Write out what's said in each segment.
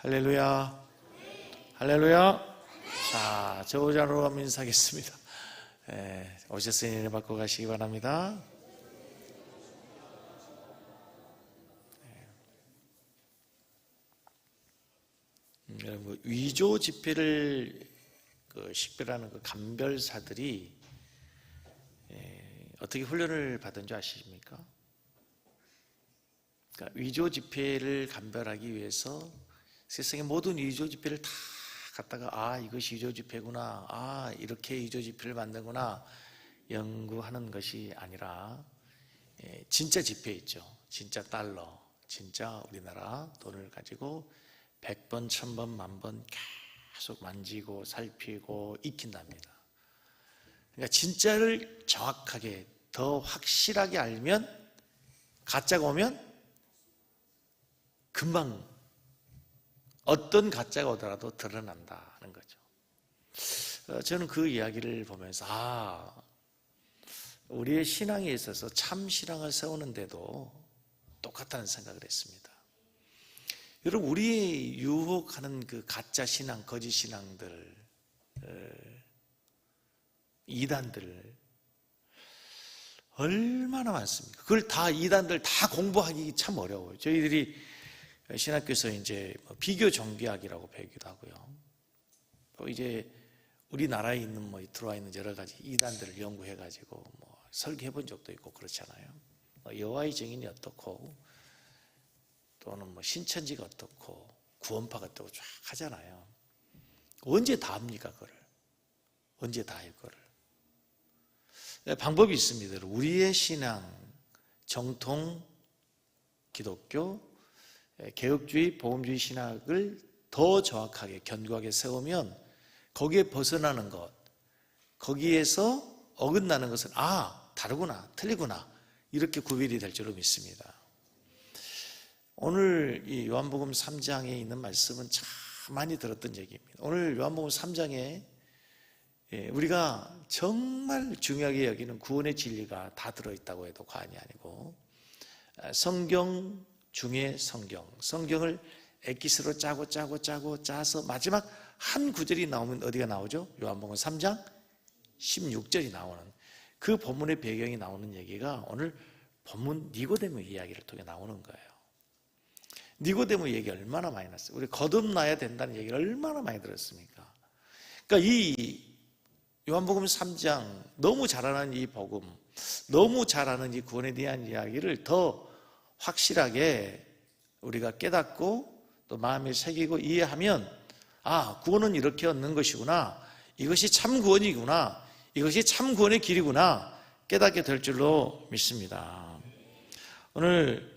할렐루야. 할렐루야. 자, 저우자로 한번 인사하겠습니다. 오셨으니 은혜 받고 가시기 바랍니다. 여러분, 위조 지폐를 식별하는 감별사들이 어떻게 훈련을 받은 줄 아십니까? 그러니까 위조 지폐를 감별하기 위해서 세상의 모든 위조 지폐를 다 갖다가 이것이 위조 지폐구나, 이렇게 위조 지폐를 만드구나 연구하는 것이 아니라 진짜 지폐 있죠. 진짜 달러, 진짜 우리나라 돈을 가지고 100번, 1000번, 10,000번 계속 만지고 살피고 익힌답니다. 그러니까 진짜를 정확하게 더 확실하게 알면 가짜가 오면 금방 어떤 가짜가 오더라도 드러난다는 거죠. 저는 그 이야기를 보면서 우리의 신앙에 있어서 참 신앙을 세우는데도 똑같다는 생각을 했습니다. 여러분, 우리의 유혹하는 그 가짜 신앙, 거짓 신앙들, 이단들 얼마나 많습니까? 그걸 다 이단들 다 공부하기 참 어려워요. 저희들이 신학교에서 이제 비교 종교학이라고 배우기도 하고요. 또 이제 우리나라에 있는 들어와 있는 여러 가지 이단들을 연구해가지고 설계해 본 적도 있고 그렇잖아요. 여호와의 증인이 어떻고 또는 신천지가 어떻고 구원파가 어떻고 쫙 하잖아요. 언제 다 합니까? 그걸 언제 다 할 거를? 방법이 있습니다. 우리의 신앙, 정통 기독교, 개혁주의, 복음주의 신학을 더 정확하게 견고하게 세우면 거기에 벗어나는 것, 거기에서 어긋나는 것은 다르구나, 틀리구나 이렇게 구별이 될 줄로 믿습니다. 오늘 이 요한복음 3장에 있는 말씀은 참 많이 들었던 얘기입니다. 오늘 요한복음 3장에 우리가 정말 중요하게 여기는 구원의 진리가 다 들어있다고 해도 과언이 아니고, 성경 중에 성경을 엑기스로 짜서 마지막 한 구절이 나오면 어디가 나오죠? 요한복음 3장 16절이 나오는 그 본문의 배경이 나오는 얘기가 오늘 본문 니고데모 이야기를 통해 나오는 거예요. 니고데모 얘기 얼마나 많이 났어요. 우리 거듭나야 된다는 얘기를 얼마나 많이 들었습니까? 그러니까 이 요한복음 3장 너무 잘 아는 이 복음, 너무 잘 아는 이 구원에 대한 이야기를 더 확실하게 우리가 깨닫고 또 마음에 새기고 이해하면 구원은 이렇게 얻는 것이구나, 이것이 참 구원이구나, 이것이 참 구원의 길이구나 깨닫게 될 줄로 믿습니다. 오늘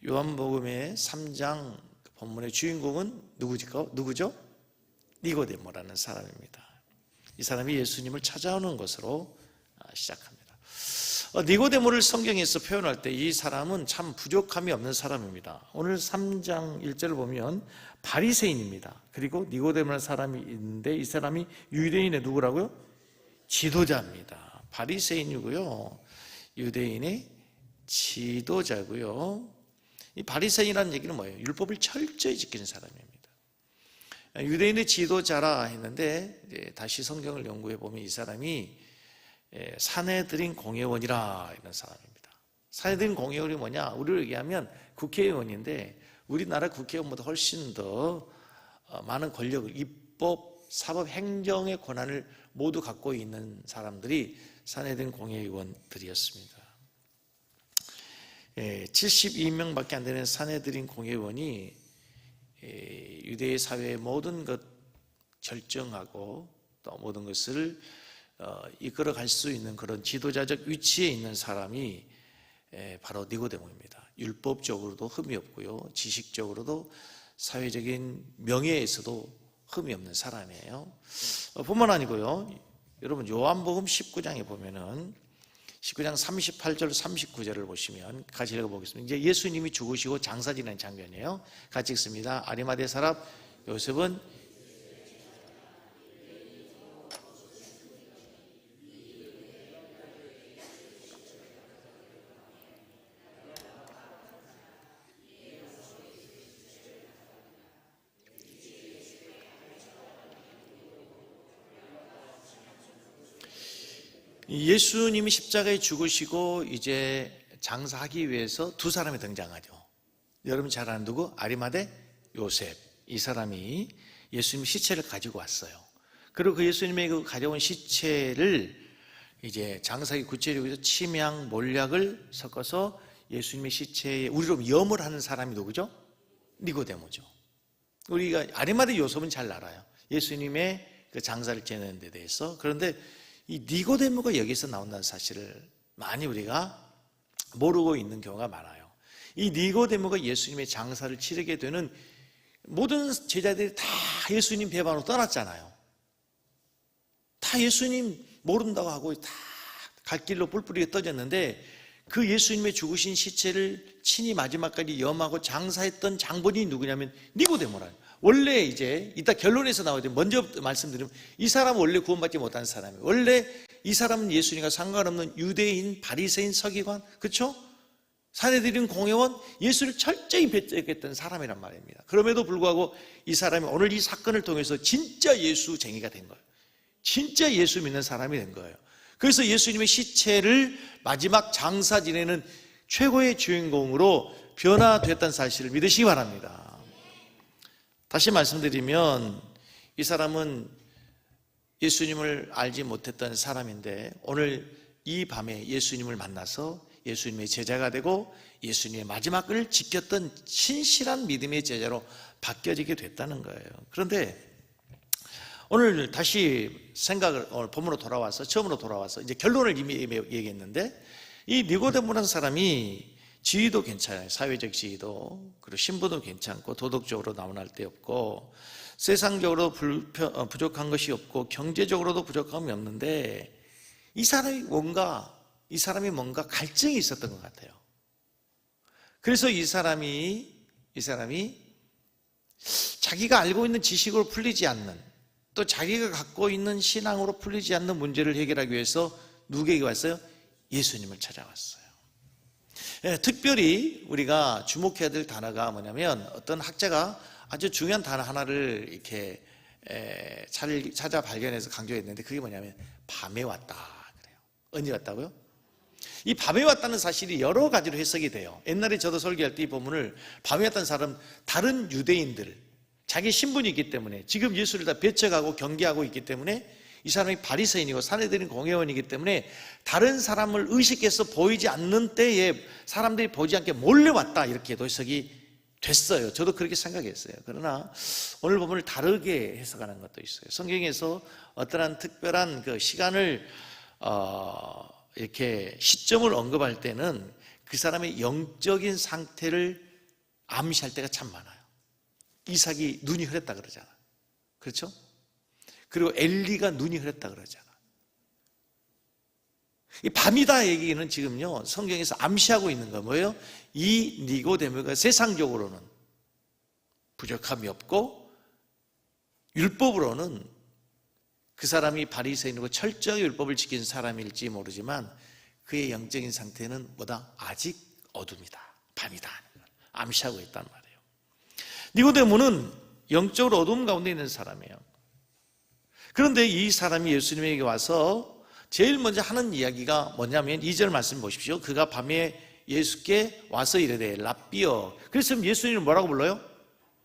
요한복음의 3장 본문의 주인공은 누구죠? 니고데모라는 사람입니다. 이 사람이 예수님을 찾아오는 것으로 시작합니다. 니고데모를 성경에서 표현할 때 이 사람은 참 부족함이 없는 사람입니다. 오늘 3장 1절을 보면 바리새인입니다. 그리고 니고데모라는 사람이 있는데 이 사람이 유대인의 누구라고요? 지도자입니다. 바리새인이고요, 유대인의 지도자고요. 이 바리새인이라는 얘기는 뭐예요? 율법을 철저히 지키는 사람입니다. 유대인의 지도자라 했는데 다시 성경을 연구해 보면 이 사람이 사내들인 공회원이라 이런 사람입니다. 사내들인 공회원이 뭐냐? 우리로 얘기하면 국회의원인데 우리나라 국회의원보다 훨씬 더 많은 권력을, 입법, 사법, 행정의 권한을 모두 갖고 있는 사람들이 사내들인 공회의원들이었습니다. 72명밖에 안 되는 사내들인 공회의원이 유대의 사회의 모든 것 결정하고 또 모든 것을 이끌어갈 수 있는 그런 지도자적 위치에 있는 사람이 바로 니고데모입니다. 율법적으로도 흠이 없고요, 지식적으로도 사회적인 명예에서도 흠이 없는 사람이에요. 뿐만 아니고요, 여러분 요한복음 19장에 보면은 19장 38절 39절을 보시면 같이 읽어보겠습니다. 이제 예수님이 죽으시고 장사 지낸 장면이에요. 같이 읽습니다. 아리마대 사람 요셉은 예수님이 십자가에 죽으시고 이제 장사하기 위해서 두 사람이 등장하죠. 여러분 잘 아는 누구? 아리마대 요셉. 이 사람이 예수님 시체를 가지고 왔어요. 그리고 그 예수님의 그 가져온 시체를 이제 장사하기 구체를 위해서 침향, 몰약을 섞어서 예수님의 시체에 우리로 염을 하는 사람이 누구죠? 니고데모죠. 우리가 아리마대 요셉은 잘 알아요. 예수님의 그 장사를 지내는 데 대해서. 그런데 이 니고데모가 여기서 나온다는 사실을 많이 우리가 모르고 있는 경우가 많아요. 이 니고데모가 예수님의 장사를 치르게 되는 모든 제자들이 다 예수님 배반으로 떠났잖아요. 다 예수님 모른다고 하고 다 갈 길로 뿔뿔이 떠졌는데 그 예수님의 죽으신 시체를 친히 마지막까지 염하고 장사했던 장본인이 누구냐면 니고데모라요. 원래 이제 이따 결론에서 나오죠. 먼저 말씀드리면 이 사람은 원래 구원받지 못한 사람이에요. 원래 이 사람은 예수님과 상관없는 유대인, 바리새인, 서기관, 그렇죠? 사내들인 공회원, 예수를 철저히 배척했던 사람이란 말입니다. 그럼에도 불구하고 이 사람이 오늘 이 사건을 통해서 진짜 예수쟁이가 된 거예요. 진짜 예수 믿는 사람이 된 거예요. 그래서 예수님의 시체를 마지막 장사 지내는 최고의 주인공으로 변화됐다는 사실을 믿으시기 바랍니다. 다시 말씀드리면 이 사람은 예수님을 알지 못했던 사람인데 오늘 이 밤에 예수님을 만나서 예수님의 제자가 되고 예수님의 마지막을 지켰던 신실한 믿음의 제자로 바뀌어지게 됐다는 거예요. 그런데 오늘 다시 생각을 오늘 본문으로 돌아와서 처음으로 돌아와서 이제 결론을 이미 얘기했는데 이 니고데모라는 사람이 지위도 괜찮아요. 사회적 지위도, 그리고 신분도 괜찮고 도덕적으로 나무날 데 없고 세상적으로 부족한 것이 없고 경제적으로도 부족함이 없는데 이 사람이 뭔가 갈증이 있었던 것 같아요. 그래서 이 사람이 자기가 알고 있는 지식으로 풀리지 않는, 또 자기가 갖고 있는 신앙으로 풀리지 않는 문제를 해결하기 위해서 누구에게 왔어요? 예수님을 찾아왔어요. 특별히 우리가 주목해야 될 단어가 뭐냐면 어떤 학자가 아주 중요한 단어 하나를 이렇게 찾아 발견해서 강조했는데 그게 뭐냐면 밤에 왔다 그래요. 언제 왔다고요? 이 밤에 왔다는 사실이 여러 가지로 해석이 돼요. 옛날에 저도 설교할 때 이 본문을 밤에 왔다는 사람, 다른 유대인들, 자기 신분이 있기 때문에 지금 예수를 다 배척하고 경계하고 있기 때문에 이 사람이 바리새인이고 사내들인 공회원이기 때문에 다른 사람을 의식해서 보이지 않는 때에 사람들이 보지 않게 몰래 왔다 이렇게도 해석이 됐어요. 저도 그렇게 생각했어요. 그러나 오늘 본문을 다르게 해석하는 것도 있어요. 성경에서 어떠한 특별한 그 시간을 이렇게 시점을 언급할 때는 그 사람의 영적인 상태를 암시할 때가 참 많아요. 이삭이 눈이 흐렸다 그러잖아. 그렇죠? 그리고 엘리가 눈이 흐렸다 그러잖아. 이 밤이다 얘기는 지금요 성경에서 암시하고 있는 거 뭐예요? 이 니고데모가 세상적으로는 부족함이 없고 율법으로는 그 사람이 바리새인이고 철저하게 율법을 지킨 사람일지 모르지만 그의 영적인 상태는 뭐다? 아직 어둠이다, 밤이다 하는 걸 암시하고 있단 말이에요. 니고데모는 영적으로 어둠 가운데 있는 사람이에요. 그런데 이 사람이 예수님에게 와서 제일 먼저 하는 이야기가 뭐냐면 2절 말씀 보십시오. 그가 밤에 예수께 와서 이르되 랍비어. 그래서 예수님을 뭐라고 불러요?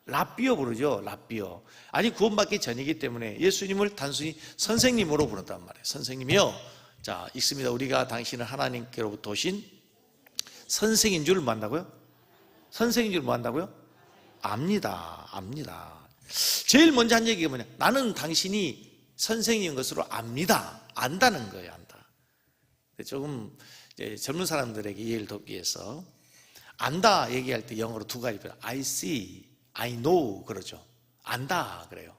랍비어 부르죠. 랍비어. 아직 구원받기 전이기 때문에 예수님을 단순히 선생님으로 부른단 말이에요. 선생님이요. 자, 읽습니다. 우리가 당신을 하나님께로부터 오신 선생인 줄 뭐 한다고요? 선생인 줄 뭐 한다고요? 압니다. 제일 먼저 한 얘기가 뭐냐? 나는 당신이 선생인 것으로 압니다. 안다는 거예요. 안다. 조금 젊은 사람들에게 이해를 돕기 위해서 안다 얘기할 때 영어로 두 가지 표현. I see, I know 그러죠. 안다 그래요.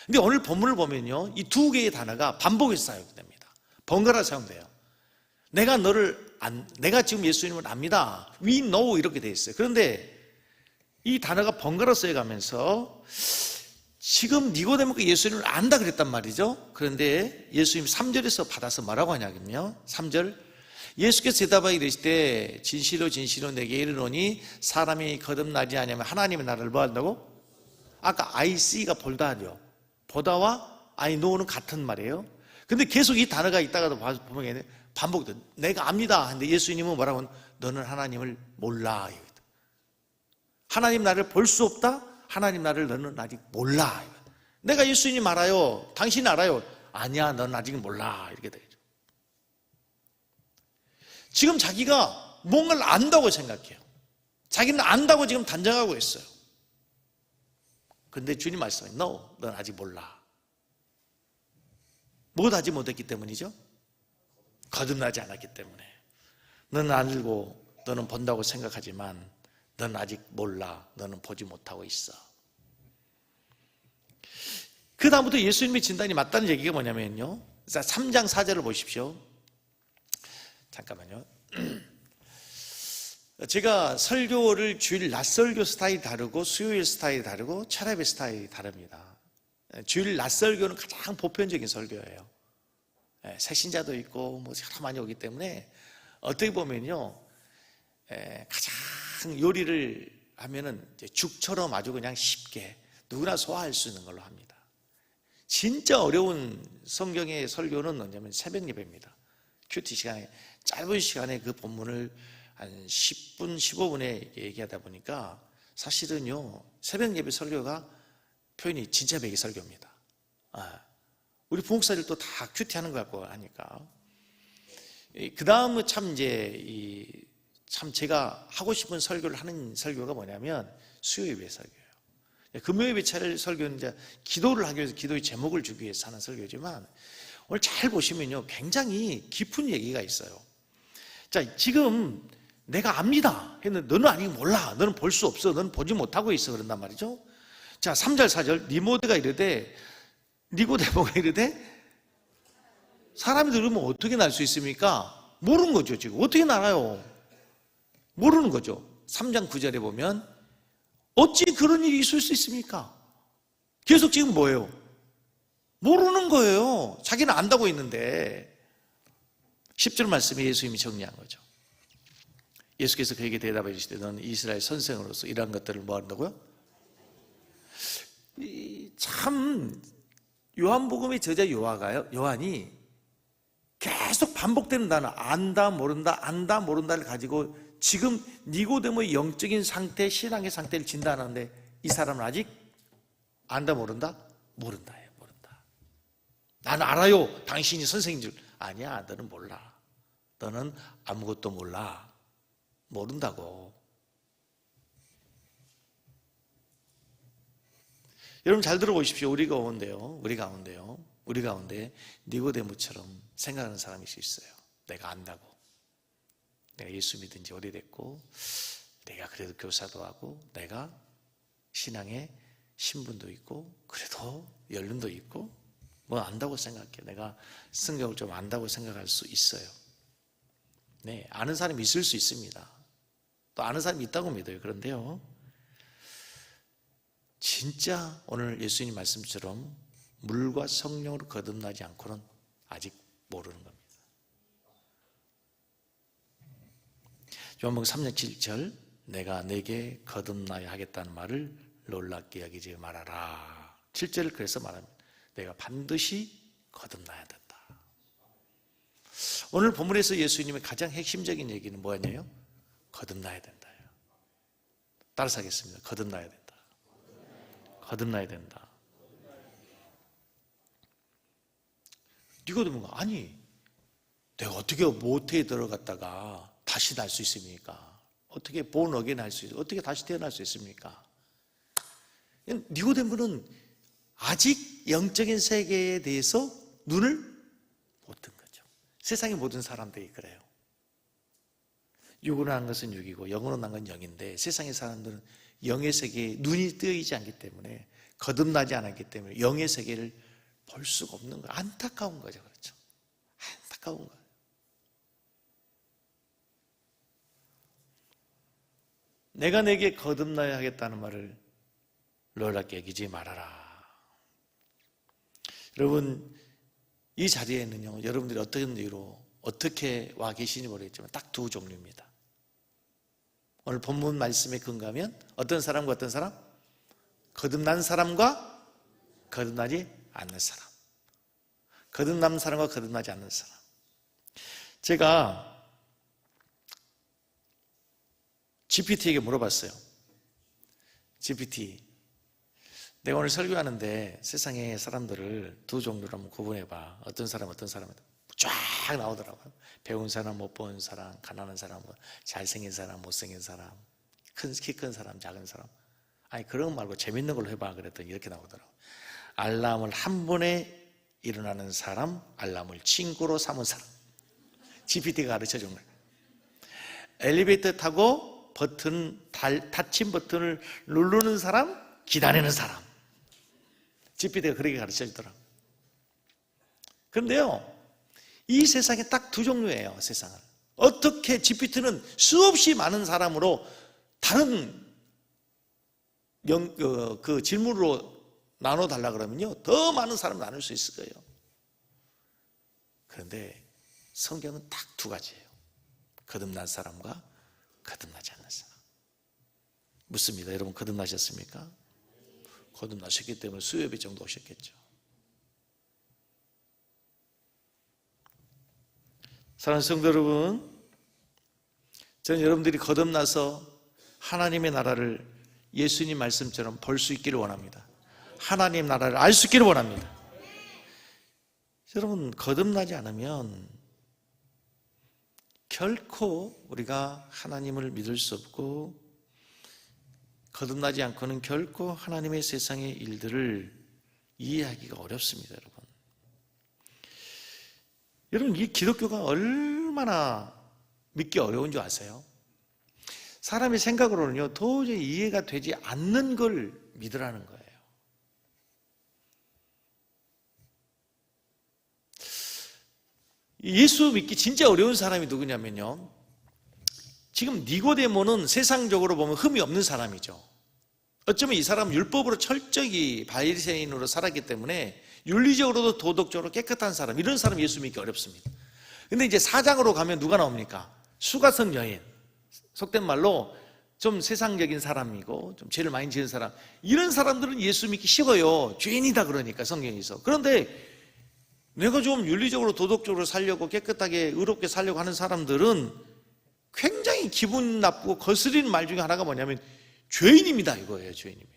근데 오늘 본문을 보면요, 이 두 개의 단어가 반복해서 사용됩니다. 번갈아 사용돼요. 내가 지금 예수님을 압니다. We know 이렇게 돼 있어요. 그런데 이 단어가 번갈아 써가면서 지금 니고데모가 예수님을 안다 그랬단 말이죠. 그런데 예수님 3절에서 받아서 뭐라고 하냐면요, 3절 예수께서 대답하여 이르시되 진실로 진실로 내게 이르노니 사람이 거듭나지 않으면 하나님의 나라를 뭐 한다고? 아까 I see가 보다죠. 보다와 I know는 같은 말이에요. 근데 계속 이 단어가 있다가도 보면 반복돼. 내가 압니다. 근데 예수님은 뭐라고 하면 너는 하나님을 몰라. 하나님 나를 볼 수 없다. 하나님 나를 너는 아직 몰라. 내가 예수님 알아요. 당신 알아요. 아니야, 넌 아직 몰라. 이렇게 되죠. 지금 자기가 뭔가를 안다고 생각해요. 자기는 안다고 지금 단정하고 있어요. 그런데 주님 말씀하세요. No, 넌 아직 몰라. 뭘 하지 못했기 때문이죠? 거듭나지 않았기 때문에. 너는 알고 너는 본다고 생각하지만 너는 아직 몰라. 너는 보지 못하고 있어. 그 다음부터 예수님의 진단이 맞다는 얘기가 뭐냐면요, 3장 4절을 보십시오. 잠깐만요. 제가 설교를 주일 낮설교 스타일이 다르고 수요일 스타일이 다르고 철야배 스타일이 다릅니다. 주일 낮설교는 가장 보편적인 설교예요. 새신자도 있고 뭐 여러 많이 오기 때문에 어떻게 보면요, 가장 요리를 하면은 죽처럼 아주 그냥 쉽게 누구나 소화할 수 있는 걸로 합니다. 진짜 어려운 성경의 설교는 뭐냐면 새벽 예배입니다. 큐티 시간에, 짧은 시간에 그 본문을 한 10분, 15분에 얘기하다 보니까 사실은요, 새벽 예배 설교가 표현이 진짜 배기 설교입니다. 우리 부목사들도 다 큐티하는 것 같고 하니까. 그 다음은 참 참 제가 하고 싶은 설교를 하는 설교가 뭐냐면 수요 예배 설교예요. 금요 예배 차를 설교는 이제 기도를 하기 위해서 기도의 제목을 주기 위해서 하는 설교지만, 오늘 잘 보시면요, 굉장히 깊은 얘기가 있어요. 자, 지금 내가 압니다 했는데 너는 아직 몰라. 너는 볼 수 없어. 너는 보지 못하고 있어. 그런단 말이죠. 자, 3절 4절 니고데모가 이르되 사람이 들으면 어떻게 날 수 있습니까? 모르는 거죠. 지금 어떻게 알아요? 모르는 거죠. 3장 9절에 보면 어찌 그런 일이 있을 수 있습니까? 계속 지금 뭐예요? 모르는 거예요. 자기는 안다고 있는데. 10절 말씀에 예수님이 정리한 거죠. 예수께서 그에게 대답해 주시되 너는 이스라엘 선생으로서 이러한 것들을 뭐 한다고요? 참 요한복음의 저자 요한이 계속 반복되는 단어, 안다 모른다 안다 모른다를 가지고 지금 니고데모의 영적인 상태, 신앙의 상태를 진단하는데, 이 사람은 아직 안다 모른다? 모른다예요. 모른다. 나는 알아요. 당신이 선생인 줄. 아니야, 너는 몰라. 너는 아무것도 몰라. 모른다고. 여러분 잘 들어보십시오. 우리 가운데 니고데모처럼 생각하는 사람이 있어요. 내가 안다고. 내가 예수 믿은 지 오래됐고, 내가 그래도 교사도 하고, 내가 신앙에 신분도 있고, 그래도 연륜도 있고, 뭐 안다고 생각해. 내가 성경을 좀 안다고 생각할 수 있어요. 네, 아는 사람이 있을 수 있습니다. 또 아는 사람이 있다고 믿어요. 그런데요, 진짜 오늘 예수님 말씀처럼 물과 성령으로 거듭나지 않고는 아직 모르는 겁니다. 요한복음 3장 7절, 내가 내게 거듭나야 하겠다는 말을 놀랍게 여기지 말아라. 7절을 그래서 말합니다. 내가 반드시 거듭나야 된다. 오늘 본문에서 예수님의 가장 핵심적인 얘기는 뭐였냐요? 거듭나야 된다. 따라서 하겠습니다. 거듭나야 된다. 거듭나야 된다. 니고데모가 아니, 내가 어떻게 모태에 들어갔다가 다시 날 수 있습니까? 어떻게 본 어게인 할 수 있어요? 어떻게 다시 태어날 수 있습니까? 니고데모는 아직 영적인 세계에 대해서 눈을 못 뜬 거죠. 세상의 모든 사람들이 그래요. 육으로 난 것은 육이고 영으로 난 건 영인데, 세상의 사람들은 영의 세계에 눈이 뜨이지 않기 때문에, 거듭나지 않았기 때문에 영의 세계를 볼 수가 없는 거예요. 안타까운 거죠. 그렇죠? 안타까운 거예요. 내가 내게 거듭나야 하겠다는 말을 놀랍게 여기지 말아라. 여러분, 이 자리에는요, 여러분들이 어떤 이유로 어떻게 와 계시는지 모르겠지만 딱 두 종류입니다. 오늘 본문 말씀에 근거하면 어떤 사람과 어떤 사람? 거듭난 사람과 거듭나지 않는 사람. 거듭난 사람과 거듭나지 않는 사람. 제가 GPT에게 물어봤어요. GPT, 내가 오늘 설교하는데 세상의 사람들을 두 종류로 한번 구분해봐. 어떤 사람 쫙 나오더라고요. 배운 사람, 못 배운 사람, 가난한 사람, 잘생긴 사람, 못생긴 사람, 키 큰 사람, 작은 사람. 아니 그런 거 말고 재밌는 걸로 해봐 그랬더니 이렇게 나오더라고요. 알람을 한 번에 일어나는 사람, 알람을 친구로 삼은 사람. GPT가 가르쳐준 거예요. 엘리베이터 타고 닫힌 버튼을 누르는 사람, 기다리는 사람. GPT가 그렇게 가르쳐주더라고요. 그런데요, 이 세상에 딱 두 종류예요. 세상은 어떻게 GPT는 수없이 많은 사람으로 다른 그 질문으로 나눠달라 그러면요 더 많은 사람을 나눌 수 있을 거예요. 그런데 성경은 딱 두 가지예요. 거듭난 사람과 거듭나지 않는 사람. 묻습니다. 여러분 거듭나셨습니까? 거듭나셨기 때문에 수요 예배 정도 오셨겠죠. 사랑하는 성도 여러분, 저는 여러분들이 거듭나서 하나님의 나라를 예수님 말씀처럼 볼 수 있기를 원합니다. 하나님 나라를 알 수 있기를 원합니다. 여러분 거듭나지 않으면 결코 우리가 하나님을 믿을 수 없고, 거듭나지 않고는 결코 하나님의 세상의 일들을 이해하기가 어렵습니다. 여러분 이 기독교가 얼마나 믿기 어려운 줄 아세요? 사람의 생각으로는요 도저히 이해가 되지 않는 걸 믿으라는 거예요. 예수 믿기 진짜 어려운 사람이 누구냐면요, 지금 니고데모는 세상적으로 보면 흠이 없는 사람이죠. 어쩌면 이 사람은 율법으로 철저히 바리새인으로 살았기 때문에 윤리적으로도 도덕적으로 깨끗한 사람, 이런 사람 예수 믿기 어렵습니다. 근데 이제 사장으로 가면 누가 나옵니까? 수가성 여인, 속된 말로 좀 세상적인 사람이고 좀 죄를 많이 지은 사람, 이런 사람들은 예수 믿기 쉬워요. 죄인이다 그러니까 성경에서. 그런데 내가 좀 윤리적으로 도덕적으로 살려고 깨끗하게 의롭게 살려고 하는 사람들은 굉장히 기분 나쁘고 거스리는 말 중에 하나가 뭐냐면 죄인입니다 이거예요. 죄인입니다.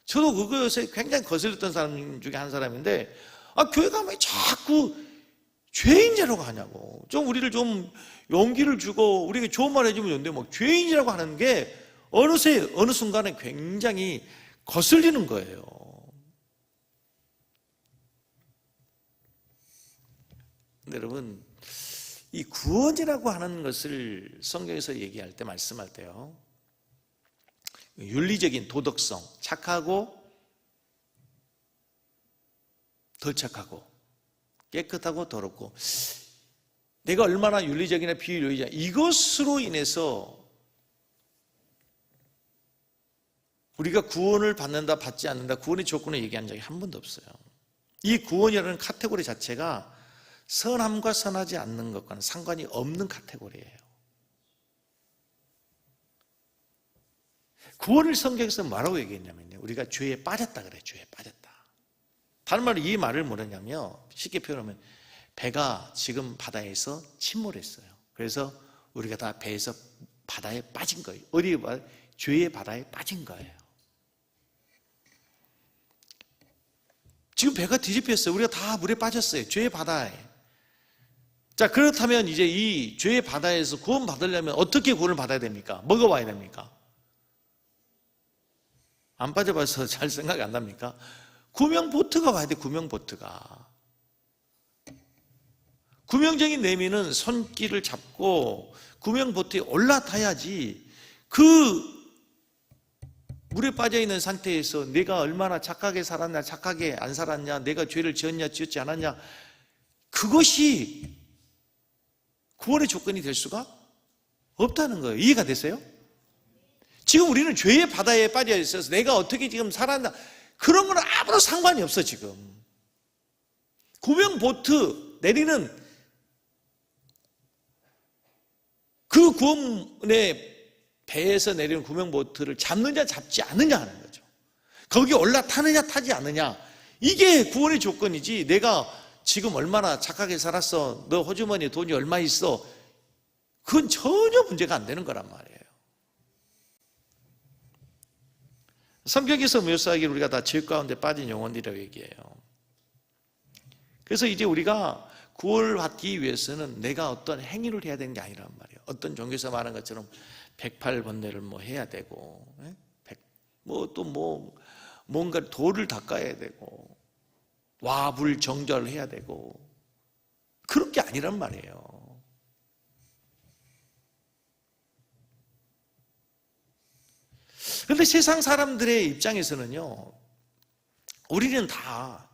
저도 그것에 굉장히 거슬렸던 사람 중에 한 사람인데, 교회 가면 왜 자꾸 죄인이라고 하냐고. 좀 우리를 좀 용기를 주고 우리에게 좋은 말 해주면 좋은데 뭐 죄인이라고 하는 게 어느새 어느 순간에 굉장히 거슬리는 거예요. 근데 여러분 이 구원이라고 하는 것을 성경에서 얘기할 때, 말씀할 때요, 윤리적인 도덕성, 착하고 덜 착하고 깨끗하고 더럽고, 내가 얼마나 윤리적이나 비윤리적이냐, 이것으로 인해서 우리가 구원을 받는다 받지 않는다, 구원의 조건을 얘기한 적이 한 번도 없어요. 이 구원이라는 카테고리 자체가 선함과 선하지 않는 것과는 상관이 없는 카테고리예요. 구원을 성경에서 뭐라고 얘기했냐면요, 우리가 죄에 빠졌다 그래요. 죄에 빠졌다. 다른 말로 이 말을 뭐냐면, 쉽게 표현하면 배가 지금 바다에서 침몰했어요. 그래서 우리가 다 배에서 바다에 빠진 거예요. 어디에 죄의 바다에 빠진 거예요. 지금 배가 뒤집혔어요. 우리가 다 물에 빠졌어요. 죄의 바다에. 자, 그렇다면 이제 이 죄의 바다에서 구원 받으려면 어떻게 구원을 받아야 됩니까? 뭐가 와야 됩니까? 안 빠져봐서 잘 생각이 안 납니까? 구명보트가 와야 돼. 구명보트가. 구명적인 내미는 손길을 잡고 구명보트에 올라타야지, 그 물에 빠져있는 상태에서 내가 얼마나 착하게 살았냐, 착하게 안 살았냐, 내가 죄를 지었냐 지었지 않았냐, 그것이 구원의 조건이 될 수가 없다는 거예요. 이해가 되세요? 지금 우리는 죄의 바다에 빠져 있어서 내가 어떻게 지금 살았나, 그런 건 아무런 상관이 없어. 지금 구명보트 내리는 그 구원의 배에서 내리는 구명보트를 잡느냐 잡지 않느냐 하는 거죠. 거기 올라타느냐 타지 않느냐, 이게 구원의 조건이지, 내가 지금 얼마나 착하게 살았어, 너 호주머니에 돈이 얼마 있어, 그건 전혀 문제가 안 되는 거란 말이에요. 성경에서 묘사하기를 우리가 다 죄 가운데 빠진 영혼이라고 얘기해요. 그래서 이제 우리가 구원을 받기 위해서는 내가 어떤 행위를 해야 되는 게 아니란 말이에요. 어떤 종교에서 말하는 것처럼 108번뇌를 뭐 해야 되고, 뭔가 돌을 닦아야 되고, 와불 정절을 해야 되고, 그런 게 아니란 말이에요. 그런데 세상 사람들의 입장에서는요, 우리는 다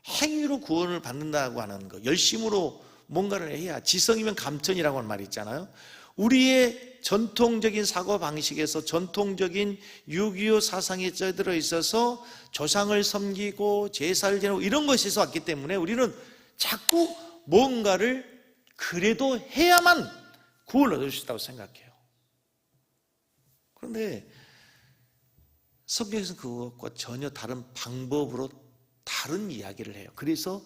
행위로 구원을 받는다고 하는 거, 열심으로 뭔가를 해야, 지성이면 감천이라고 하는 말이 있잖아요. 우리의 전통적인 사고방식에서 전통적인 6.25 사상에 쪄들어 있어서 조상을 섬기고 제사를 지내고 이런 것에서 왔기 때문에 우리는 자꾸 뭔가를 그래도 해야만 구원을 얻을 수 있다고 생각해요. 그런데 성경에서는 그것과 전혀 다른 방법으로 다른 이야기를 해요. 그래서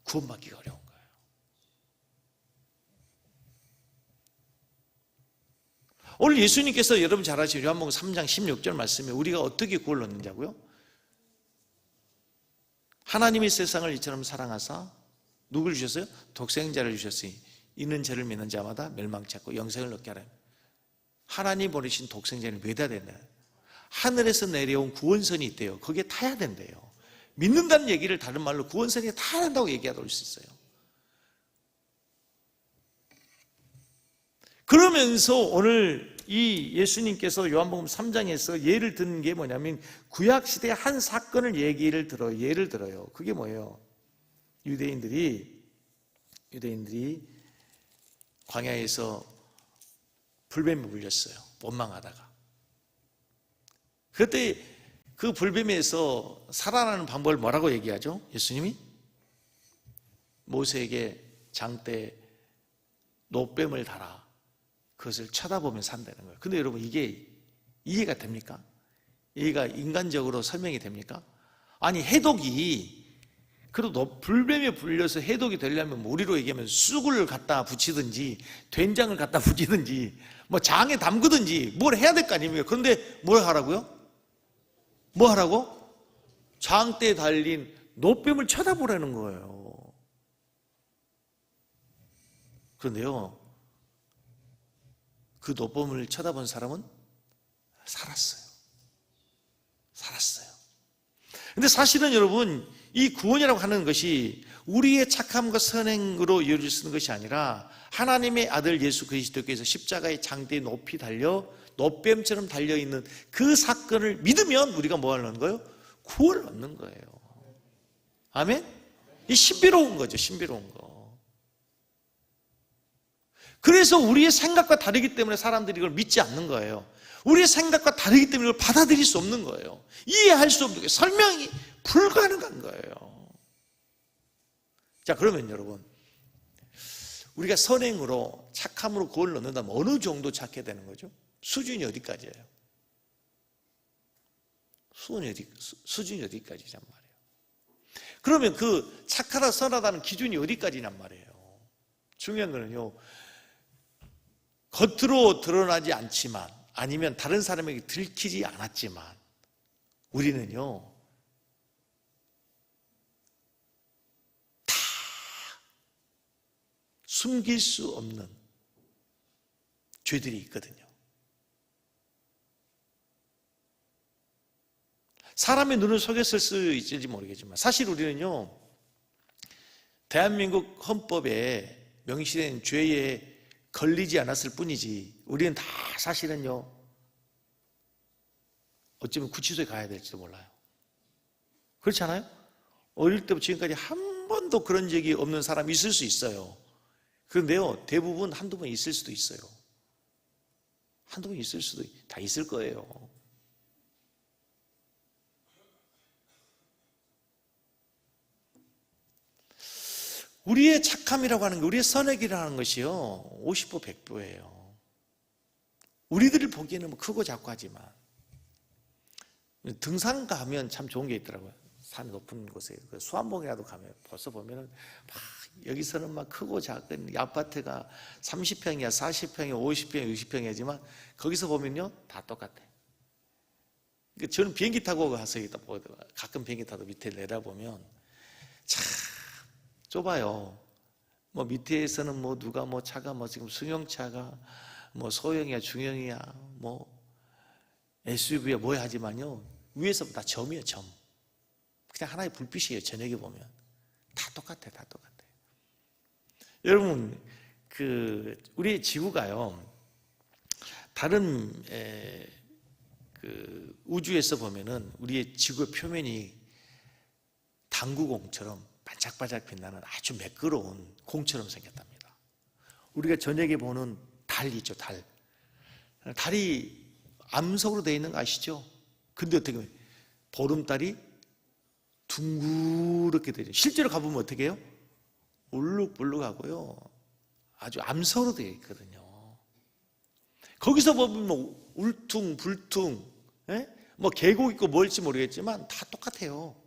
구원받기가 어려운 거예요. 오늘 예수님께서 여러분 잘 아시죠? 요한복음 3장 16절 말씀에 우리가 어떻게 구원을 얻는다고요? 하나님이 세상을 이처럼 사랑하사 누굴 주셨어요? 독생자를 주셨으니 이는 저를 믿는 자마다 멸망치 않고 영생을 얻게 하라. 하나님 보내신 독생자를 왜 다 됐나요? 하늘에서 내려온 구원선이 있대요. 거기에 타야 된대요. 믿는다는 얘기를 다른 말로 구원선에 타야 한다고 얘기할 수 있어요. 그러면서 오늘 이 예수님께서 요한복음 3장에서 예를 드는 게 뭐냐면 구약시대의 한 사건을 예를 들어요. 그게 뭐예요? 유대인들이 광야에서 불뱀에 물렸어요. 원망하다가. 그때 그 불뱀에서 살아나는 방법을 뭐라고 얘기하죠? 예수님이 모세에게 장대에 노뱀을 달아 그것을 쳐다보면 산다는 거예요. 근데 여러분 이게 이해가 됩니까? 이해가 인간적으로 설명이 됩니까? 아니 해독이 그래도 불뱀에 불려서 해독이 되려면 우리로 얘기하면 쑥을 갖다 붙이든지 된장을 갖다 붙이든지 뭐 장에 담그든지 뭘 해야 될 거 아닙니까? 그런데 뭘 하라고요? 뭐 하라고? 장대에 달린 노뱀을 쳐다보라는 거예요. 그런데요, 그 노뱀을 쳐다본 사람은 살았어요. 근데 사실은 여러분, 이 구원이라고 하는 것이 우리의 착함과 선행으로 이루어질 수 있는 것이 아니라 하나님의 아들 예수 그리스도께서 십자가의 장대에 높이 달려 노뱀처럼 달려있는 그 사건을 믿으면 우리가 뭐 하는 거예요? 구원을 얻는 거예요. 아멘? 이 신비로운 거죠. 신비로운 거. 그래서 우리의 생각과 다르기 때문에 사람들이 이걸 믿지 않는 거예요. 우리의 생각과 다르기 때문에 이걸 받아들일 수 없는 거예요. 이해할 수 없는 거예요. 설명이 불가능한 거예요. 자, 그러면 여러분, 우리가 선행으로 착함으로 구원을 얻는다면 어느 정도 착해야 되는 거죠? 수준이 어디까지예요? 수준이 어디까지란 말이에요? 그러면 그 착하다 선하다는 기준이 어디까지냔 말이에요? 중요한 거는요, 겉으로 드러나지 않지만 아니면 다른 사람에게 들키지 않았지만 우리는요 다 숨길 수 없는 죄들이 있거든요. 사람의 눈을 속였을 수 있을지 모르겠지만 사실 우리는요 대한민국 헌법에 명시된 죄에 걸리지 않았을 뿐이지 우리는 다 사실은요 어쩌면 구치소에 가야 될지도 몰라요. 그렇지 않아요? 어릴 때부터 지금까지 한 번도 그런 적이 없는 사람이 있을 수 있어요. 그런데요 대부분 한두 번 있을 수도 있어요. 한두 번 있을 수도 다 있을 거예요. 우리의 착함이라고 하는 게, 우리의 선행이라는 것이요 50보 100보예요. 우리들을 보기에는 뭐 크고 작고 하지만 등산 가면 참 좋은 게 있더라고요. 산 높은 곳에 그 수암봉이라도 가면 벌써 보면은 막 여기서는 막 크고 작은 아파트가 30평이야, 40평이야, 50평이야, 60평이지만 거기서 보면요 다 똑같아. 그러니까 저는 비행기 타고 가서 가끔 비행기 타도 밑에 내다보면 참 좁아요. 뭐 밑에서는 뭐 누가 뭐 차가 뭐 지금 승용차가 뭐 소형이야, 중형이야, 뭐 SUV야 뭐야 하지만요 위에서 다 점이에요, 점. 그냥 하나의 불빛이에요. 저녁에 보면 다 똑같아, 다 똑같아. 여러분, 우리의 지구가요 다른 우주에서 보면은 우리의 지구의 표면이 당구공처럼 반짝반짝 빛나는 아주 매끄러운 공처럼 생겼답니다. 우리가 저녁에 보는 달 있죠, 달. 달이 암석으로 되어 있는 거 아시죠? 근데 어떻게 보면 보름달이 둥그렇게 되죠. 실제로 가보면 어떻게 해요? 울룩불룩하고요 아주 암석으로 되어 있거든요. 거기서 보면 뭐 울퉁불퉁 뭐 계곡 있고 뭘지 모르겠지만 다 똑같아요.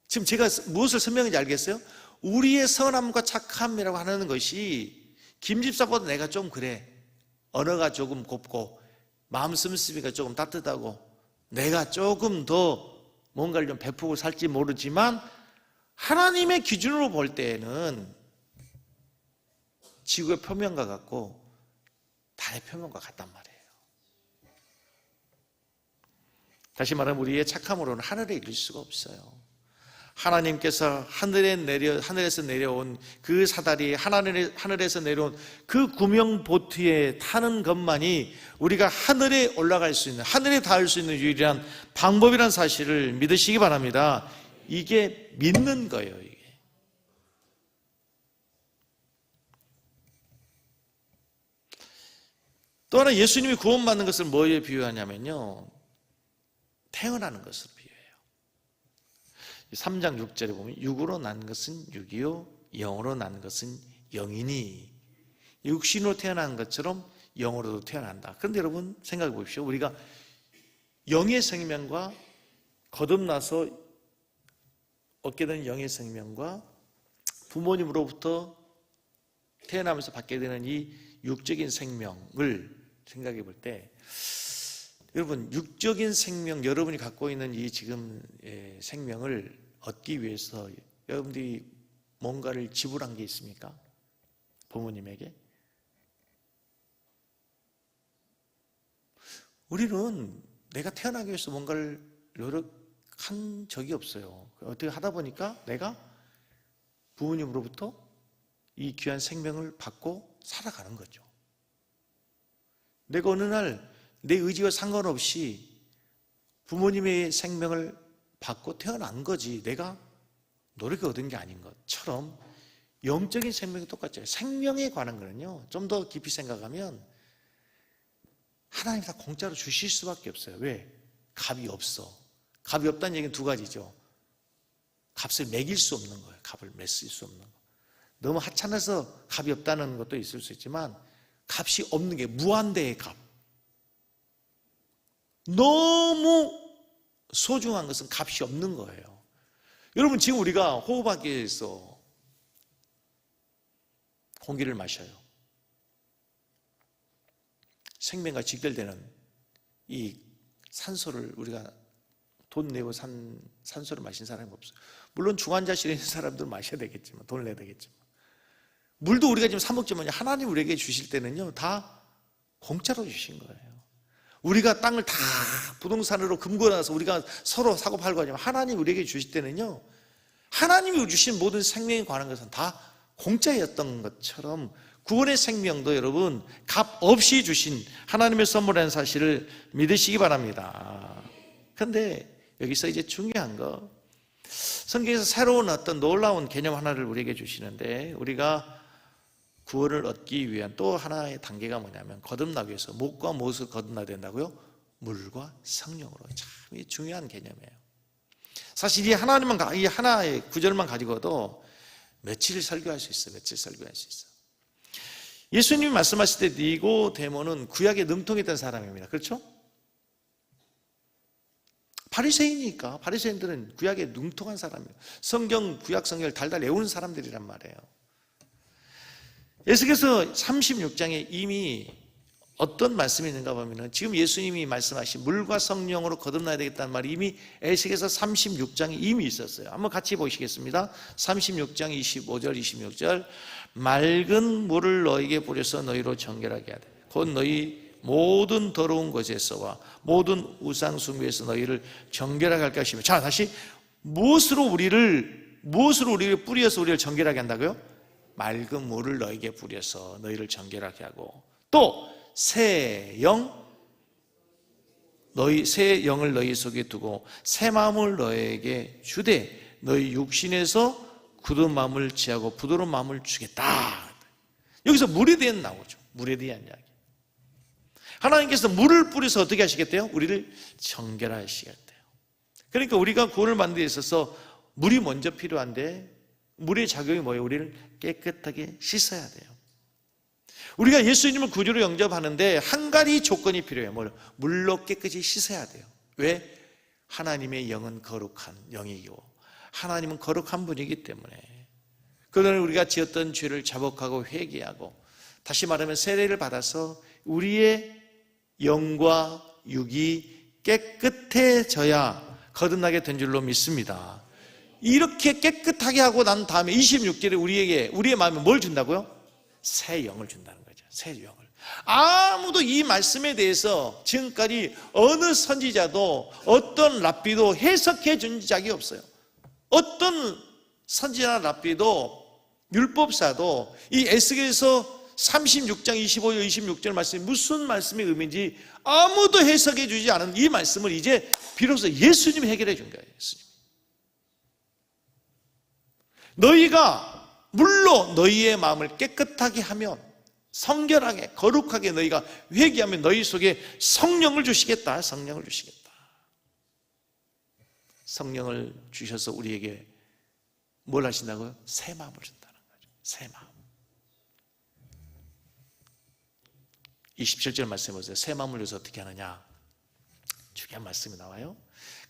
지금 제가 무엇을 설명인지 알겠어요? 우리의 선함과 착함이라고 하는 것이 김집사보다 내가 좀 그래, 언어가 조금 곱고 마음 씀씀이가 조금 따뜻하고 내가 조금 더 뭔가를 좀 베푸고 살지 모르지만 하나님의 기준으로 볼 때에는 지구의 표면과 같고 달의 표면과 같단 말이에요. 다시 말하면 우리의 착함으로는 하늘에 이를 수가 없어요. 하나님께서 하늘에서 내려온 그 사다리, 하늘에서 내려온 그 구명보트에 타는 것만이 우리가 하늘에 올라갈 수 있는, 하늘에 닿을 수 있는 유일한 방법이라는 사실을 믿으시기 바랍니다. 이게 믿는 거예요, 이게. 또 하나 예수님이 구원받는 것을 뭐에 비유하냐면요, 태어나는 것을 비유해요. 3장 6절에 보면 육으로 난 것은 육이요 영으로 난 것은 영이니, 육신으로 태어난 것처럼 영으로도 태어난다. 그런데 여러분 생각해 보십시오. 우리가 영의 생명과 거듭나서 얻게 되는 영의 생명과 부모님으로부터 태어나면서 받게 되는 이 육적인 생명을 생각해 볼 때, 여러분 육적인 생명, 여러분이 갖고 있는 이 지금 생명을 얻기 위해서 여러분들이 뭔가를 지불한 게 있습니까? 부모님에게? 우리는 내가 태어나기 위해서 뭔가를 노력한 적이 없어요. 어떻게 하다 보니까 내가 부모님으로부터 이 귀한 생명을 받고 살아가는 거죠. 내가 어느 날 내 의지와 상관없이 부모님의 생명을 받고 태어난 거지 내가 노력해 얻은 게 아닌 것처럼 영적인 생명이 똑같죠. 생명에 관한 거는요, 좀 더 깊이 생각하면 하나님이 다 공짜로 주실 수밖에 없어요. 왜? 값이 없어. 값이 없다는 얘기는 두 가지죠. 값을 매길 수 없는 거예요. 값을 매실 수 없는 거. 너무 하찮아서 값이 없다는 것도 있을 수 있지만 값이 없는 게 무한대의 값. 너무 소중한 것은 값이 없는 거예요. 여러분 지금 우리가 호흡하기 위해서 공기를 마셔요. 생명과 직결되는 이 산소를 우리가 돈 내고 산소를 마신 사람이 없어요. 물론 중환자실에 있는 사람들은 마셔야 되겠지만, 돈을 내야 되겠지만, 물도 우리가 지금 사 먹지만 하나님 우리에게 주실 때는요 다 공짜로 주신 거예요. 우리가 땅을 다 부동산으로 금고나서 우리가 서로 사고 팔고 하지만 하나님 우리에게 주실 때는요, 하나님이 주신 모든 생명에 관한 것은 다 공짜였던 것처럼 구원의 생명도 여러분 값 없이 주신 하나님의 선물이라는 사실을 믿으시기 바랍니다. 그런데 여기서 이제 중요한 거, 성경에서 새로운 어떤 놀라운 개념 하나를 우리에게 주시는데, 우리가 구원을 얻기 위한 또 하나의 단계가 뭐냐면, 거듭나기 위해서 무엇과 무엇을 거듭나야 된다고요? 물과 성령으로. 참 중요한 개념이에요. 사실 이 하나의 구절만 가지고도 며칠 설교할 수 있어요. 며칠 설교할 수 있어요. 예수님이 말씀하실 때 니고데모는 구약에 능통했던 사람입니다. 그렇죠? 바리새인이니까. 바리새인들은 구약에 능통한 사람이에요. 구약 성경을 달달 외우는 사람들이란 말이에요. 에스겔서 36장에 이미 어떤 말씀이 있는가 보면 지금 예수님이 말씀하신 물과 성령으로 거듭나야 되겠다는 말이 이미 에스겔서 36장에 이미 있었어요. 한번 같이 보시겠습니다. 36장 25절 26절 맑은 물을 너에게 뿌려서 너희로 정결하게 하되 곧 너희 모든 더러운 것에서와 모든 우상 숭배에서 너희를 정결하게 할 것이며. 자, 다시 무엇으로 우리를 뿌려서 우리를 정결하게 한다고요? 맑은 물을 너에게 뿌려서 너희를 정결하게 하고 또 새 영을 너희 속에 두고 새 마음을 너에게 주되 너희 육신에서 굳은 마음을 취하고 부드러운 마음을 주겠다. 여기서 물에 대한 나오죠. 물에 대한 이야기. 하나님께서 물을 뿌려서 어떻게 하시겠대요? 우리를 정결하시겠대요. 그러니까 우리가 구원을 받는 데 있어서 물이 먼저 필요한데 물의 작용이 뭐예요? 우리를 깨끗하게 씻어야 돼요. 우리가 예수님을 구주로 영접하는데 한 가지 조건이 필요해요. 뭐요? 물로 깨끗이 씻어야 돼요. 왜? 하나님의 영은 거룩한 영이고 하나님은 거룩한 분이기 때문에. 그러나 우리가 지었던 죄를 자복하고 회개하고 다시 말하면 세례를 받아서 우리의 영과 육이 깨끗해져야 거듭나게 된 줄로 믿습니다. 이렇게 깨끗하게 하고 난 다음에 26절에 우리의 마음에 뭘 준다고요? 새 영을 준다는 거죠. 새 영을. 아무도 이 말씀에 대해서 지금까지 어느 선지자도 어떤 랍비도 해석해 준 적이 없어요. 어떤 선지자나 랍비도 율법사도 이 에스겔서 36장 25절 26절 말씀이 무슨 말씀의 의미인지 아무도 해석해 주지 않은 이 말씀을 이제 비로소 예수님이 해결해 준 거예요. 예수님. 너희가 물로 너희의 마음을 깨끗하게 하면 성결하게 거룩하게 너희가 회개하면 너희 속에 성령을 주시겠다. 성령을 주시겠다. 성령을 주셔서 우리에게 뭘 하신다고요? 새 마음을 준다는 거죠. 새 마음. 27절 말씀해 보세요. 새 마음을 줘서 어떻게 하느냐? 중요한 말씀이 나와요.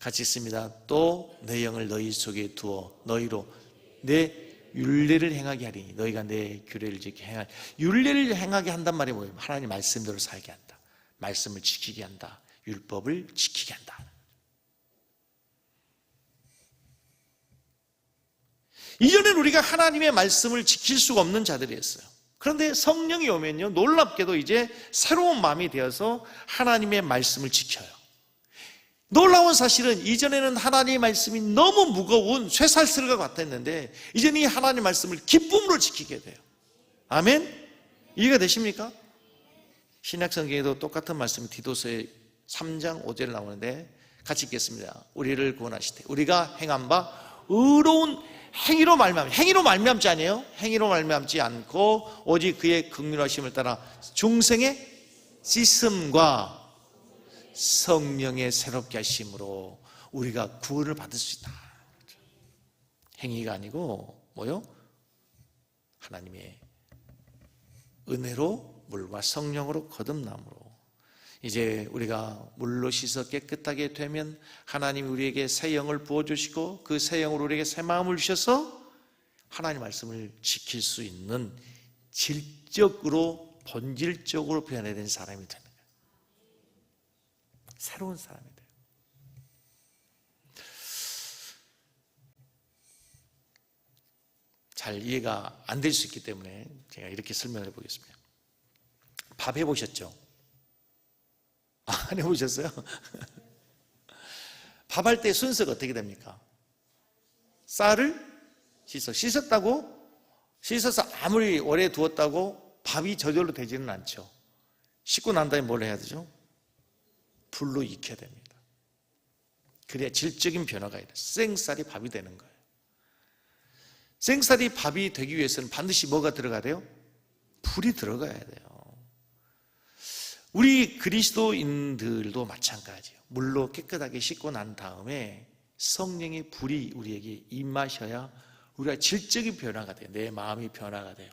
같이 있습니다. 또 내 영을 너희 속에 두어 너희로 내 율례를 행하게 하리니 너희가 내 규례를 지키게 행하리. 율례를 행하게 한단 말이 뭐예요? 하나님 말씀대로 살게 한다. 말씀을 지키게 한다. 율법을 지키게 한다. 이전엔 우리가 하나님의 말씀을 지킬 수가 없는 자들이었어요. 그런데 성령이 오면요 놀랍게도 이제 새로운 마음이 되어서 하나님의 말씀을 지켜요. 놀라운 사실은 이전에는 하나님의 말씀이 너무 무거운 쇠살스러가 같았는데 이제는 이 하나님의 말씀을 기쁨으로 지키게 돼요. 아멘? 이해가 되십니까? 신약성경에도 똑같은 말씀이 디도서의 3장 5절에 나오는데 같이 읽겠습니다. 우리를 구원하시되 우리가 행한 바 의로운 행위로 말미암지 아니에요? 행위로 말미암지 않고 오직 그의 긍휼하심을 따라 중생의 씻음과 성령의 새롭게 하심으로 우리가 구원을 받을 수 있다. 행위가 아니고 뭐요? 하나님의 은혜로 물과 성령으로 거듭남으로 이제 우리가 물로 씻어 깨끗하게 되면 하나님이 우리에게 새 영을 부어주시고 그 새 영으로 우리에게 새 마음을 주셔서 하나님 말씀을 지킬 수 있는 질적으로 본질적으로 변해야 되는 사람이 되는 거예요. 새로운 사람이 돼요. 잘 이해가 안 될 수 있기 때문에 제가 이렇게 설명해 보겠습니다. 밥 해보셨죠? 안 해보셨어요? 밥 할 때 순서가 어떻게 됩니까? 쌀을 씻었다고 씻어서 아무리 오래 두었다고 밥이 저절로 되지는 않죠. 씻고 난 다음에 뭘 해야 되죠? 불로 익혀야 됩니다. 그래야 질적인 변화가 있어요. 생쌀이 밥이 되는 거예요. 생쌀이 밥이 되기 위해서는 반드시 뭐가 들어가야 돼요? 불이 들어가야 돼요. 우리 그리스도인들도 마찬가지예요. 물로 깨끗하게 씻고 난 다음에 성령의 불이 우리에게 임하셔야 우리가 질적인 변화가 돼요. 내 마음이 변화가 돼요.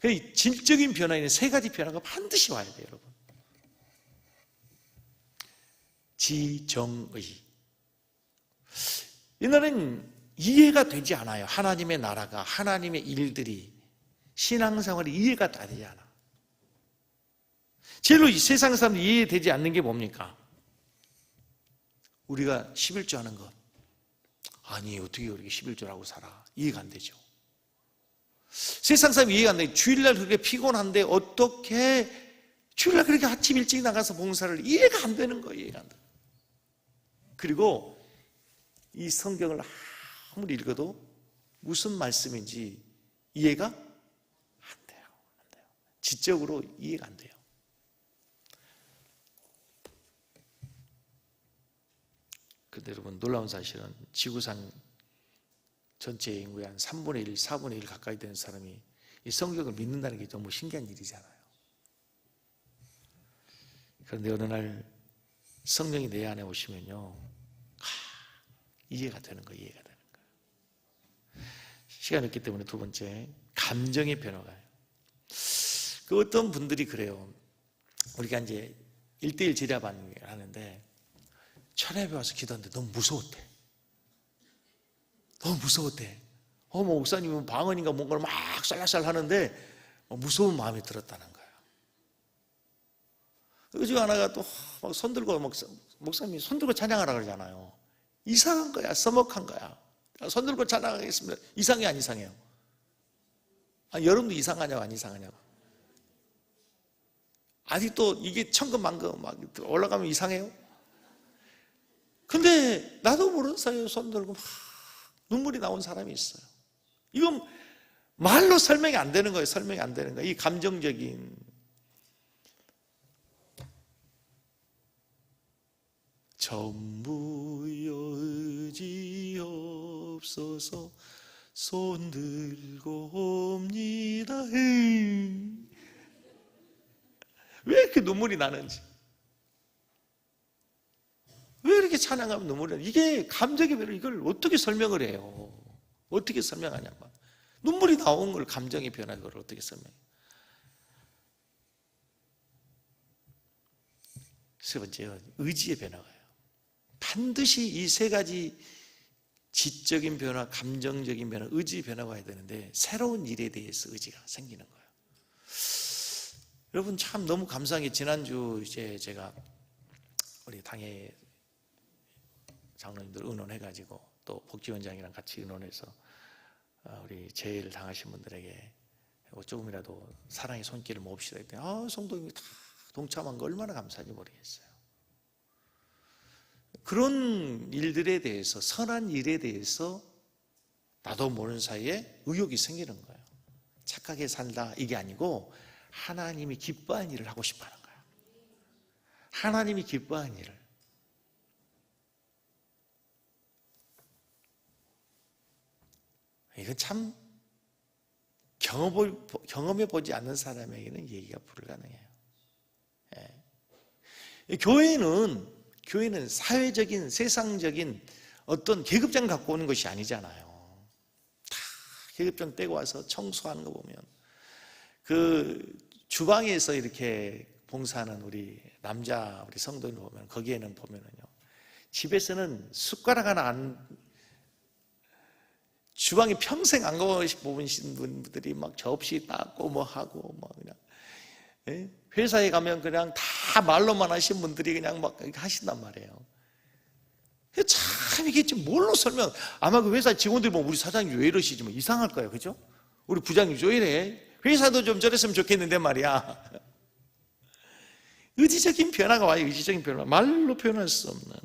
그 질적인 변화에는 세 가지 변화가 반드시 와야 돼요, 여러분. 지정의. 이날은 이해가 되지 않아요. 하나님의 나라가, 하나님의 일들이, 신앙생활이 이해가 다 되지 않아. 제일로 이 세상 사람들이 이해되지 않는 게 뭡니까? 우리가 11조 하는 것. 아니, 어떻게 우리가 11조를 하고 살아? 이해가 안 되죠. 세상 사람이 이해가 안 돼. 주일날 그렇게 피곤한데 어떻게 주일날 그렇게 아침 일찍 나가서 봉사를, 이해가 안 되는 거예요. 이해가 안 돼. 그리고 이 성경을 아무리 읽어도 무슨 말씀인지 이해가 안 돼요. 안 돼요. 지적으로 이해가 안 돼요. 근데 여러분, 놀라운 사실은 지구상 전체 인구의 한 3분의 1, 4분의 1 가까이 되는 사람이 이 성경을 믿는다는 게 너무 신기한 일이잖아요. 그런데 어느 날 성령이 내 안에 오시면요, 이해가 되는 거예요. 이해가 되는 거예요. 시간이 없기 때문에 두 번째, 감정의 변화가요. 그 어떤 분들이 그래요. 우리가 이제 1:1 지뢰반을 하는데 천회에 와서 기도하는데 너무 무서웠대. 너무 무서웠대. 목사님은 방언인가 뭔가를 막 쌀쌀 하는데 무서운 마음이 들었다는 거야. 그중 하나가 또 막 손들고, 목사님이 손들고 찬양하라 그러잖아요. 이상한 거야. 서먹한 거야. 손들고 찬양하겠습니다. 이상해, 안 이상해요? 아니, 여러분도 이상하냐고, 안 이상하냐고. 아직도 이게 천근만근 막 올라가면 이상해요? 근데 나도 모르는 사이에 손들고 막 눈물이 나온 사람이 있어요. 이건 말로 설명이 안 되는 거예요. 설명이 안 되는 거예요. 이 감정적인. 전부 여지없어서 손들고 옵니다. 왜 이렇게 눈물이 나는지, 왜 이렇게 찬양하면 눈물이 나는지, 이게 감정의 변화, 이걸 어떻게 설명을 해요? 어떻게 설명하냐고. 눈물이 나온 걸 감정의 변화, 이걸 어떻게 설명해요? 세 번째요, 의지의 변화가요. 반드시 이 세 가지 지적인 변화, 감정적인 변화, 의지의 변화가 와야 되는데 새로운 일에 대해서 의지가 생기는 거예요. 여러분, 참 너무 감사한 게 지난주 이제 제가 우리 당회 장로님들 의논해가지고 또 복지원장이랑 같이 의논해서 우리 재해를 당하신 분들에게 조금이라도 사랑의 손길을 모읍시다 했더니 성도님이 다 동참한 거 얼마나 감사한지 모르겠어요. 그런 일들에 대해서, 선한 일에 대해서 나도 모르는 사이에 의욕이 생기는 거예요. 착하게 살다 이게 아니고 하나님이 기뻐하는 일을 하고 싶어 하는 거예요. 하나님이 기뻐하는 일을. 이건 참 경험해 보지 않는 사람에게는 얘기가 불가능해요. 교회는 사회적인, 세상적인 어떤 계급장 갖고 오는 것이 아니잖아요. 다 계급장 떼고 와서 청소하는 거 보면, 그 주방에서 이렇게 봉사하는 우리 남자 우리 성도들 보면, 거기에는 보면은요, 집에서는 숟가락 하나 주방에 평생 안 가보신 분들이 막 접시 닦고 뭐 하고 뭐 그냥, 회사에 가면 그냥 다 말로만 하신 분들이 그냥 막 하신단 말이에요. 참 이게 지금 뭘로 설명? 아마 그 회사 직원들이 보면 우리 사장님 왜 이러시지 뭐 이상할 거예요, 그죠? 우리 부장님 왜 이래? 회사도 좀 저랬으면 좋겠는데 말이야. 의지적인 변화가 와요. 의지적인 변화, 말로 표현할 수 없는.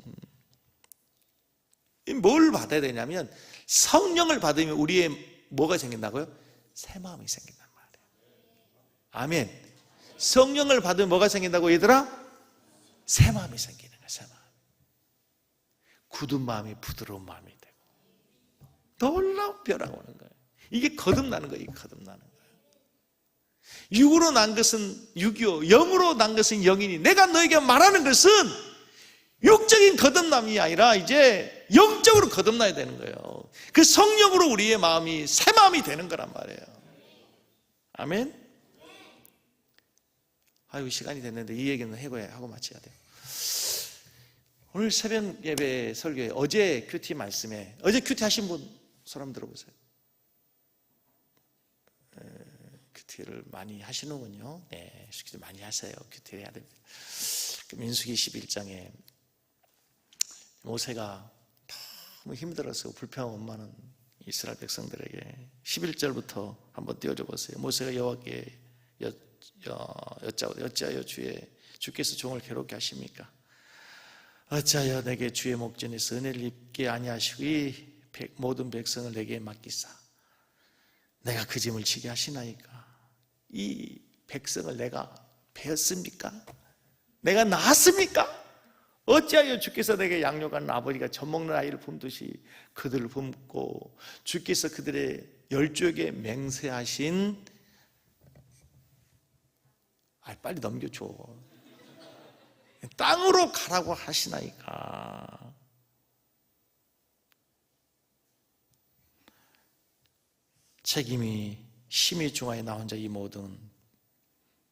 뭘 받아야 되냐면 성령을 받으면 우리의 뭐가 생긴다고요? 새 마음이 생긴단 말이에요. 아멘. 성령을 받으면 뭐가 생긴다고 얘들아? 새 마음이 생기는 거예요. 새 마음. 굳은 마음이 부드러운 마음이 되고 놀라운 변화가 오는 거예요. 이게 거듭나는 거예요. 이게 거듭나는 거예요. 육으로 난 것은 육이요, 영으로 난 것은 영이니, 내가 너에게 말하는 것은 육적인 거듭남이 아니라 이제 영적으로 거듭나야 되는 거예요. 그 성령으로 우리의 마음이 새 마음이 되는 거란 말이에요. 아멘. 아이고, 시간이 됐는데 이 얘기는 하고 마쳐야 돼요. 오늘 새벽 예배 설교에 어제 큐티 말씀에 어제 큐티 하신 분 손 한번 들어보세요. 큐티를 많이 하시는군요. 네, 큐티 많이 하세요. 큐티 해야 됩니다. 민수기 11장에 모세가 너무 힘들어서 불평 원만한 이스라엘 백성들에게 11절부터 한번 띄워줘 보세요. 모세가 여호와께 어찌하여 주께서 종을 괴롭게 하십니까? 어찌하여 내게 주의 목전에서 은혜를 입게 아니하시고 이 모든 백성을 내게 맡기사 내가 그 짐을 지게 하시나이까? 이 백성을 내가 베었습니까? 내가 낳았습니까? 어찌하여 주께서 내게 양육하는 아버지가 젖먹는 아이를 품듯이 그들을 품고 주께서 그들의 열조에게 맹세하신 빨리 넘겨줘. 땅으로 가라고 하시나이까? 책임이 심히 중하에 나 혼자 이 모든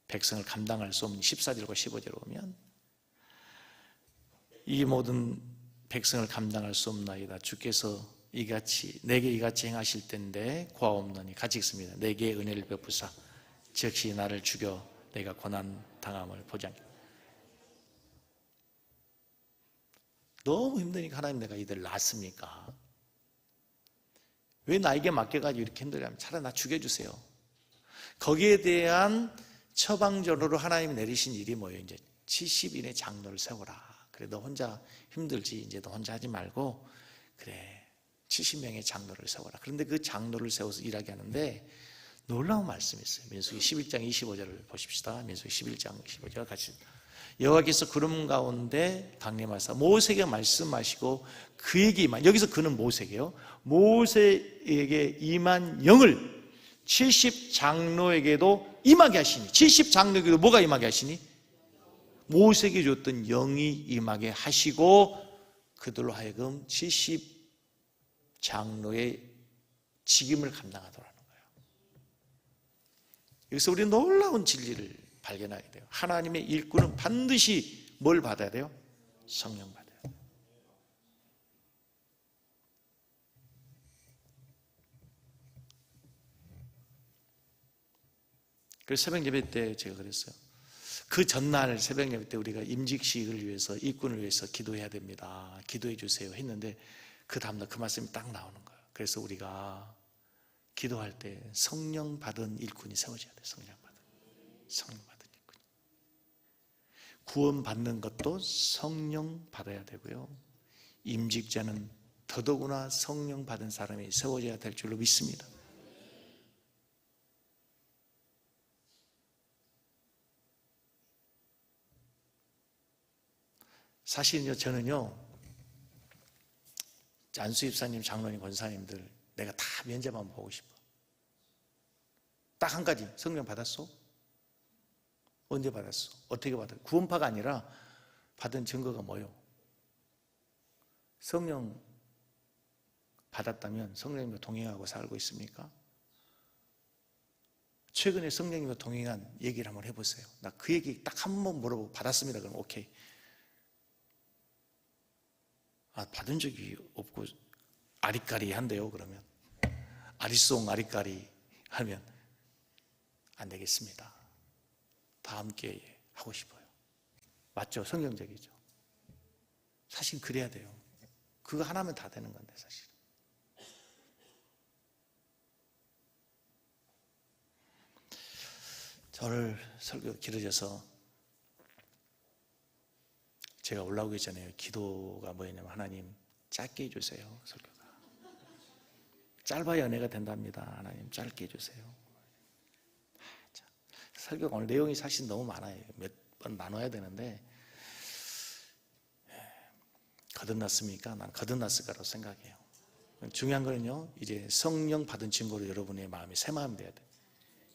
백성을 감당할 수 없는 14절과 15절을 보면 이 모든 백성을 감당할 수 없나이다. 주께서 내게 이같이 행하실 텐데 고하옵노니 같이 읽습니다. 내게 은혜를 베푸사 즉시 나를 죽여 내가 고난 당함을 보지 않게. 너무 힘드니까 하나님 내가 이들 낳았습니까? 왜 나에게 맡겨가지고 이렇게 힘들게 차라리 나 죽여주세요. 거기에 대한 처방전으로 하나님이 내리신 일이 뭐예요? 이제 70인의 장로를 세워라. 그래 너 혼자 힘들지 이제 너 혼자 하지 말고 그래 70명의 장로를 세워라. 그런데 그 장로를 세워서 일하게 하는데 놀라운 말씀이 있어요. 민수기 11장 25절을 보십시다. 민수기 11장 25절 같이. 여호와께서 구름 가운데 강림하사 모세에게 말씀하시고 그에게 임한, 여기서 그는 모세에게요, 모세에게 임한 영을 70장로에게도 임하게 하시니, 70장로에게도 뭐가 임하게 하시니? 모세에게 줬던 영이 임하게 하시고 그들로 하여금 70장로의 직임을 감당하도록 하는 거예요. 여기서 우리는 놀라운 진리를 발견하게 돼요. 하나님의 일꾼은 반드시 뭘 받아야 돼요? 성령 받아야 돼요. 그래서 새벽 예배 때 제가 그랬어요. 그 전날 새벽 예배 때 우리가 임직식을 위해서, 일꾼을 위해서 기도해야 됩니다. 기도해 주세요 했는데 그 다음날 그 말씀이 딱 나오는 거예요. 그래서 우리가 기도할 때 성령 받은 일꾼이 세워져야 돼요. 성령 받은 일꾼. 구원받는 것도 성령 받아야 되고요, 임직자는 더더구나 성령 받은 사람이 세워져야 될 줄로 믿습니다. 사실은요, 저는요, 안수 집사님, 장로님, 권사님들 내가 다 면제만 보고 싶어. 딱 한 가지, 성령 받았어? 언제 받았어? 어떻게 받았어? 구원파가 아니라 받은 증거가 뭐요? 성령 받았다면 성령님과 동행하고 살고 있습니까? 최근에 성령님과 동행한 얘기를 한번 해보세요. 나 그 얘기 딱 한 번 물어보고 받았습니다. 그럼 오케이. 받은 적이 없고 아리까리 한대요. 그러면 아리송 아리까리 하면 안 되겠습니다. 다 함께 하고 싶어요. 맞죠? 성경적이죠. 사실 그래야 돼요. 그거 하나면 다 되는 건데 사실. 저를 설교 길어져서 제가 올라오기 전에 기도가 뭐였냐면, 하나님 짧게 해주세요. 설교가 짧아야 은혜가 된답니다. 하나님 짧게 해주세요. 설교가 오늘 내용이 사실 너무 많아요. 몇 번 나눠야 되는데 거듭났습니까? 난 거듭났을 거라고 생각해요. 중요한 거는요, 이제 성령 받은 증거로 여러분의 마음이 새 마음이 돼야 돼요.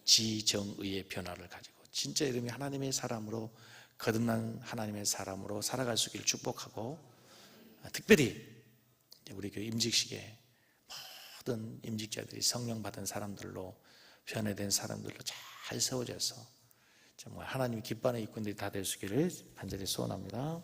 지정의의 변화를 가지고 진짜 이름이 하나님의 사람으로, 거듭난 하나님의 사람으로 살아갈 수 있기를 축복하고, 특별히 우리 교회 임직식에 모든 임직자들이 성령 받은 사람들로, 변화된 사람들로 잘 세워져서 정말 하나님이 기뻐하는 일꾼들이 다 될 수 있기를 간절히 소원합니다.